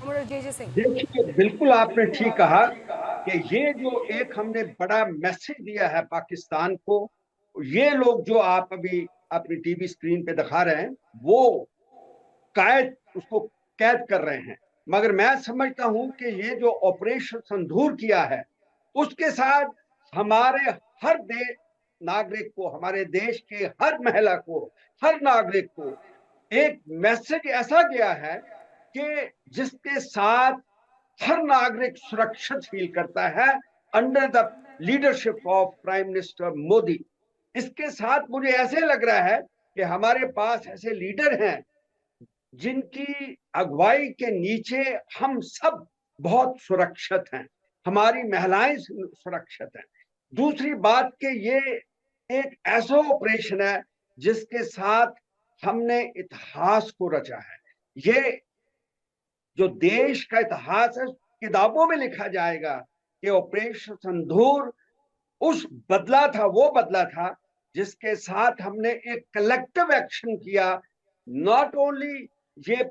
जे जे सिंह। देखिए, बिल्कुल आपने ठीक कहा कि ये जो एक हमने बड़ा मैसेज दिया है पाकिस्तान को, ये लोग जो आप अभी अपनी टीवी स्क्रीन पे दिखा रहे हैं, वो कायद उसको कैद कर रहे हैं। मगर मैं समझता हूं कि ये जो ऑपरेशन संधूर किया है, उसके साथ हमारे हर नागरिक को, हमारे देश के हर महिला को, हर नागरिक को एक मैसेज ऐसा गया है कि जिसके साथ हर नागरिक सुरक्षित फील करता है under the leadership of prime minister Modi. इसके साथ मुझे ऐसे लग रहा है कि हमारे पास ऐसे लीडर हैं जिनकी अगुवाई के नीचे हम सब बहुत सुरक्षित हैं, हमारी महिलाएं सुरक्षित हैं। दूसरी बात कि ये एक ऐसा ऑपरेशन है जिसके साथ हमने इतिहास को रचा है। ये जो देश का इतिहास है, किताबों में लिखा जाएगा कि ऑपरेशन सिंदूर उस बदला था, वो बदला था जिसके साथ हमने एक कलेक्टिव एक्शन किया। नॉट ओनली ये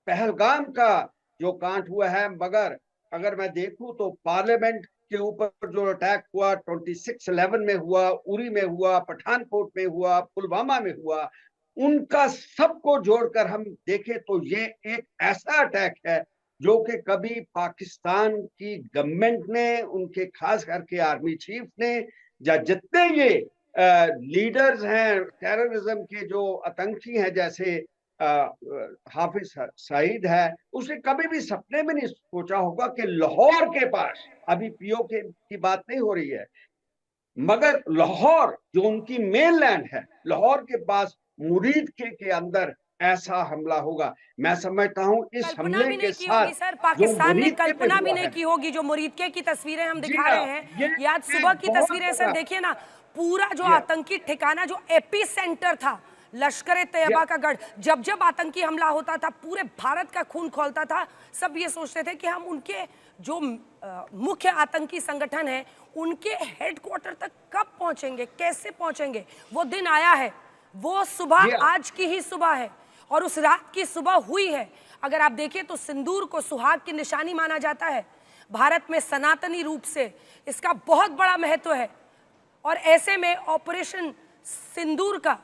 पहलगाम का जो कांड हुआ है, मगर अगर मैं देखूं तो पार्लियामेंट के ऊपर जो अटैक हुआ 26/11 में हुआ, उरी में हुआ, पठानकोट में हुआ, पुलवामा में हुआ, उनका सबको जोड़कर हम देखें तो ये एक ऐसा अटैक है जो कि कभी पाकिस्तान की गवर्नमेंट ने, उनके खास करके आर्मी चीफ ने, या जितने ये लीडर्स हैं टेररिज्म के, जो आतंकी हैं, जैसे हाफिज सईद है, उसने कभी भी सपने में नहीं सोचा होगा कि लाहौर के पास, अभी पीओके की बात नहीं हो रही है, मगर लाहौर जो उनकी मेनलैंड है, लाहौर के पास मुरीद के अंदर ऐसा हमला होगा। मैं समझता हूं इस कल्पना हमले भी के नहीं की साथ होगी सर, जो पाकिस्तान ने मुरीद के पे कल्पना भी हुआ नहीं है। की होगी। जो मुरीदके की तस्वीरें हम जी दिखा हाँ, रहे हैं, ये ये आज सुबह एक की बहुत तस्वीरें हैं सर, बड़ा, देखिए ना, पूरा जो जी हाँ, आतंकी ठिकाना, जो एपी सेंटर था लश्कर जी तैयबा हाँ, का गढ़, जब जब आतंकी हमला होता था पूरे भारत का खून खौलता था। सब ये सोचते थे कि हम उनके जो मुख्य आतंकी संगठन है, उनके हेडक्वार्टर तक कब पहुंचेंगे, कैसे पहुंचेंगे। वो दिन आया है, वो सुबह जी हाँ, आज की ही सुबह है और उस रात की सुबह हुई है। अगर आप देखें तो सिंदूर को सुहाग की निशानी माना जाता है। भारत में सनातनी रूप से इसका बहुत बड़ा महत्व है और ऐसे में ऑपरेशन सिंदूर का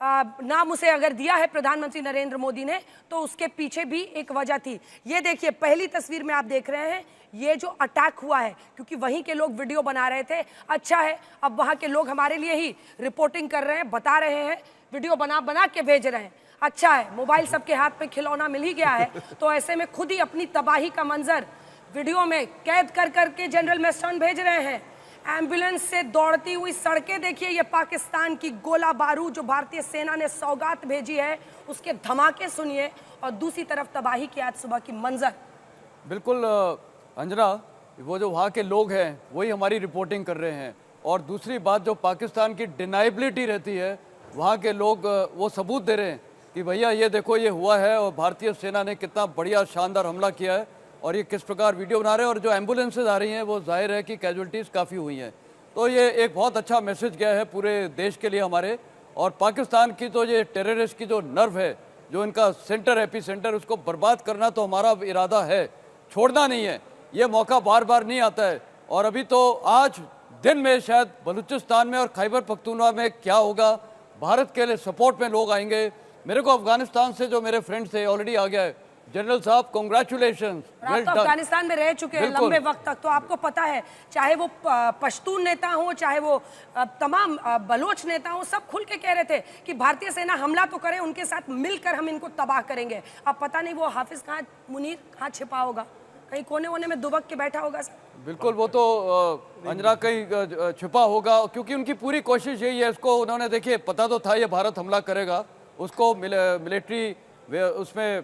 नाम उसे अगर दिया है प्रधानमंत्री नरेंद्र मोदी ने, तो उसके पीछे भी एक वजह थी। ये देखिए, पहली तस्वीर में आप देख रहे हैं ये जो अटैक हुआ है, क्योंकि वहीं के लोग वीडियो बना रहे थे। अच्छा है, अब वहां के लोग हमारे लिए ही रिपोर्टिंग कर रहे हैं, बता रहे हैं, वीडियो बना बना के भेज रहे हैं। अच्छा है, मोबाइल सबके हाथ में खिलौना मिल ही गया है, तो ऐसे में खुद ही अपनी तबाही का मंजर वीडियो में कैद कर करके जनरल मेस्टर्न भेज रहे हैं। एम्बुलेंस से दौड़ती हुई सड़कें देखिए, ये पाकिस्तान की गोला बारूद जो भारतीय सेना ने सौगात भेजी है, उसके धमाके सुनिए, और दूसरी तरफ तबाही की आज सुबह की मंजर। बिल्कुल अंजना, वो जो वहाँ के लोग हैं वही हमारी रिपोर्टिंग कर रहे हैं। और दूसरी बात, जो पाकिस्तान की डिनाइबिलिटी रहती है, वहाँ के लोग वो सबूत दे रहे हैं कि भैया ये देखो ये हुआ है और भारतीय सेना ने कितना बढ़िया शानदार हमला किया है और ये किस प्रकार वीडियो बना रहे हैं। और जो एम्बुलेंसेज आ रही हैं वो जाहिर है कि कैजुअल्टीज़ काफ़ी हुई हैं। तो ये एक बहुत अच्छा मैसेज गया है पूरे देश के लिए हमारे। और पाकिस्तान की तो ये टेररिस्ट की जो नर्व है, जो इनका सेंटर एपी सेंटर, उसको बर्बाद करना तो हमारा इरादा है, छोड़ना नहीं है। ये मौका बार बार नहीं आता है। और अभी तो आज दिन में शायद बलूचिस्तान में और खैबर पख्तूनवा में क्या होगा, भारत के लिए सपोर्ट में लोग आएंगे। मेरे को अफगानिस्तान से जो मेरे फ्रेंड्स थे ऑलरेडी आ गया है। जनरल साहब कॉन्ग्रेचुलेशन, आप वेल तो डन। अफगानिस्तान में रह चुके हैं लंबे वक्त तक, तो आपको पता है, चाहे वो पश्तून नेता हो, चाहे वो तमाम बलोच नेता हो, सब खुल के कह रहे थे कि भारतीय सेना हमला तो करे, उनके साथ मिलकर हम इनको तबाह करेंगे। अब पता नहीं वो हाफिज कहाँ, मुनीर कहाँ छिपा होगा, कहीं कोने वोने में दुबक के बैठा होगा सर। बिल्कुल, वो तो अंजना कहीं छिपा होगा, क्योंकि उनकी पूरी कोशिश यही है। इसको उन्होंने, देखिए, पता तो था ये भारत हमला करेगा, उसको मिलिट्री उसमें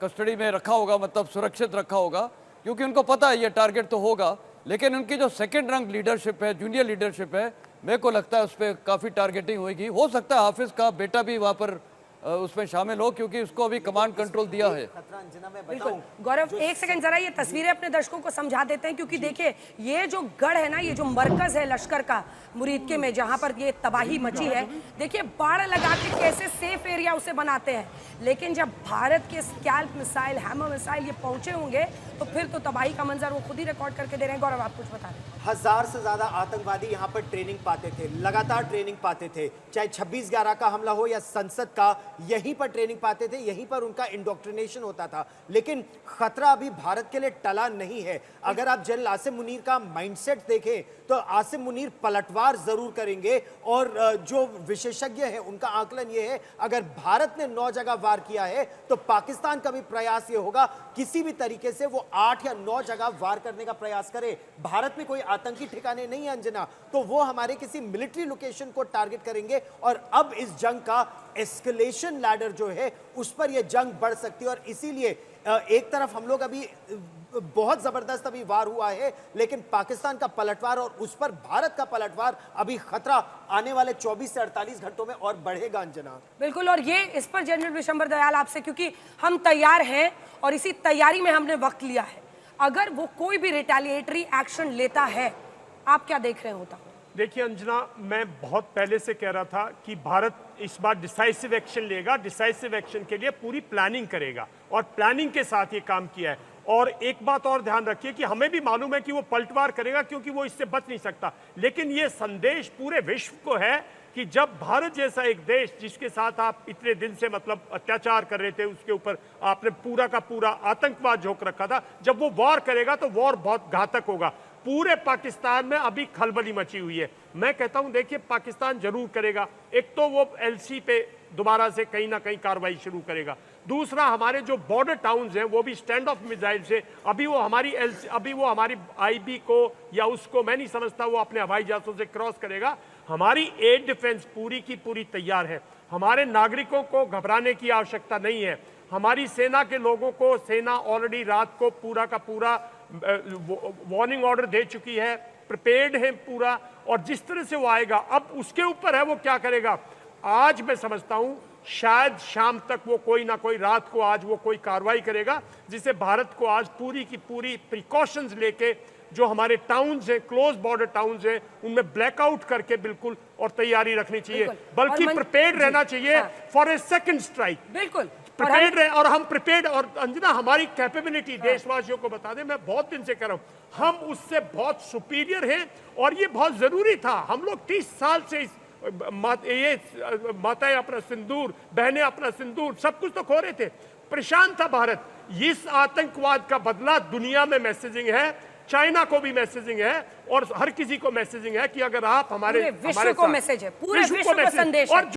कस्टडी में रखा होगा, मतलब सुरक्षित रखा होगा, क्योंकि उनको पता है ये टारगेट तो होगा। लेकिन उनकी जो सेकंड रैंक लीडरशिप है, जूनियर लीडरशिप है, मेरे को लगता है उस पर काफ़ी टारगेटिंग होगी। हो सकता है हाफिज का बेटा भी वहाँ पर उसमें शामिल हो, क्योंकि उसको अभी कमांड कंट्रोल दिया है। बिल्कुल गौरव, एक सेकंड जरा ये तस्वीरें अपने दर्शकों को समझा देते हैं, क्योंकि देखिए ये जो गढ़ है ना, ये जो मरकज है लश्कर का मुरीदके में, जहां पर ये तबाही मची है, देखिए बाड़ लगा के कैसे सेफ एरिया उसे बनाते हैं, लेकिन जब भारत के स्कैल्प मिसाइल, हैमर मिसाइल ये पहुंचे होंगे तो फिर तो तबाही का मंजर वो खुद ही रिकॉर्ड करके दे रहे हैं। गौरव, आप कुछ बता रहे हैं। 1000 से ज्यादा आतंकवादी यहाँ पर ट्रेनिंग पाते थे, लगातार ट्रेनिंग पाते थे, चाहे 26/11 का हमला हो या संसद का, यहीं पर ट्रेनिंग पाते थे, यहीं पर उनका इंडोक्ट्रिनेशन होता था। लेकिन खतरा अभी भारत के लिए टला नहीं है। अगर आप जनरल आसिम मुनीर का माइंडसेट देखें तो आसिम मुनीर पलटवार जरूर करेंगे, और जो विशेषज्ञ हैं उनका आकलन यह है, अगर भारत ने 9 जगह वार किया है तो पाकिस्तान का भी प्रयास यह होगा किसी भी तरीके से वो 8 या 9 जगह वार करने का प्रयास करे। भारत में कोई आतंकी ठिकाने नहीं है अंजना, तो वो हमारे किसी मिलिट्री लोकेशन को टारगेट करेंगे, और अब इस जंग का एस्केलेशन लैडर जो है उस पर यह जंग बढ़ सकती है। और इसीलिए एक तरफ हम लोग अभी बहुत जबरदस्त अभी वार हुआ है, लेकिन पाकिस्तान का पलटवार और उस पर भारत का पलटवार, अभी खतरा आने वाले 24 से 48 घंटों में और बढ़ेगा अंजना। बिल्कुल, और ये इस पर जनरल विशंबर दयाल आपसे, क्योंकि हम तैयार हैं और इसी तैयारी में हमने वक्त लिया है, अगर वो कोई भी रिटेलिएटरी एक्शन लेता है, आप क्या देख रहे होता? देखिए अंजना, मैं बहुत पहले से कह रहा था कि भारत इस बार डिसाइसिव एक्शन लेगा, डिसाइसिव एक्शन के लिए पूरी प्लानिंग करेगा, और प्लानिंग के साथ ये काम किया है। और एक बात और ध्यान रखिए कि हमें भी मालूम है कि वो पलटवार करेगा, क्योंकि वो इससे बच नहीं सकता, लेकिन ये संदेश पूरे विश्व को है कि जब भारत जैसा एक देश, जिसके साथ आप इतने दिन से मतलब अत्याचार कर रहे थे, उसके ऊपर आपने पूरा का पूरा आतंकवाद झोंक रखा था, जब वो वॉर करेगा तो वॉर बहुत घातक होगा। पूरे पाकिस्तान में अभी खलबली मची हुई है। मैं कहता हूं देखिए, पाकिस्तान जरूर करेगा। एक तो वो एलसी पे दोबारा से कहीं ना कहीं कार्रवाई शुरू करेगा, दूसरा हमारे जो बॉर्डर टाउन्स हैं वो भी स्टैंड ऑफ मिसाइल से, अभी वो हमारी आईबी को या उसको मैं नहीं समझता वो अपने हवाई जहाजों से क्रॉस करेगा। हमारी एयर डिफेंस पूरी की पूरी तैयार है। हमारे नागरिकों को घबराने की आवश्यकता नहीं है। हमारी सेना के लोगों को सेना ऑलरेडी रात को पूरा का पूरा वार्निंग ऑर्डर दे चुकी है, प्रिपेयर्ड है पूरा, और जिस तरह से वो आएगा अब उसके ऊपर है वो क्या करेगा। आज मैं समझता हूं शायद शाम तक वो कोई ना कोई, रात को आज वो कोई कार्रवाई करेगा, जिसे भारत को आज पूरी की पूरी प्रिकॉशंस लेके जो हमारे टाउन्स हैं, क्लोज बॉर्डर टाउन्स हैं, उनमें ब्लैकआउट करके बिल्कुल और तैयारी रखनी चाहिए, बल्कि प्रिपेयर्ड रहना चाहिए फॉर ए सेकंड स्ट्राइक। बिल्कुल प्रिपेयर्ड रहे, और हम प्रिपेयर्ड, और अंजना हमारी कैपेबिलिटी देशवासियों को बता दें, मैं बहुत दिन से कह रहा हूं, हम उससे बहुत सुपीरियर हैं, और ये बहुत जरूरी था। हम लोग 30 साल से ये माताएं अपना सिंदूर, बहनें अपना सिंदूर, सब कुछ तो खो रहे थे, परेशान था भारत। इस आतंकवाद का बदला दुनिया में मैसेजिंग है, चाइना को भी मैसेजिंग है, और हर किसी को मैसेजिंग है कि अगर आप हमारे विश्व को मैसेज है, पूरे विश्व को संदेश है।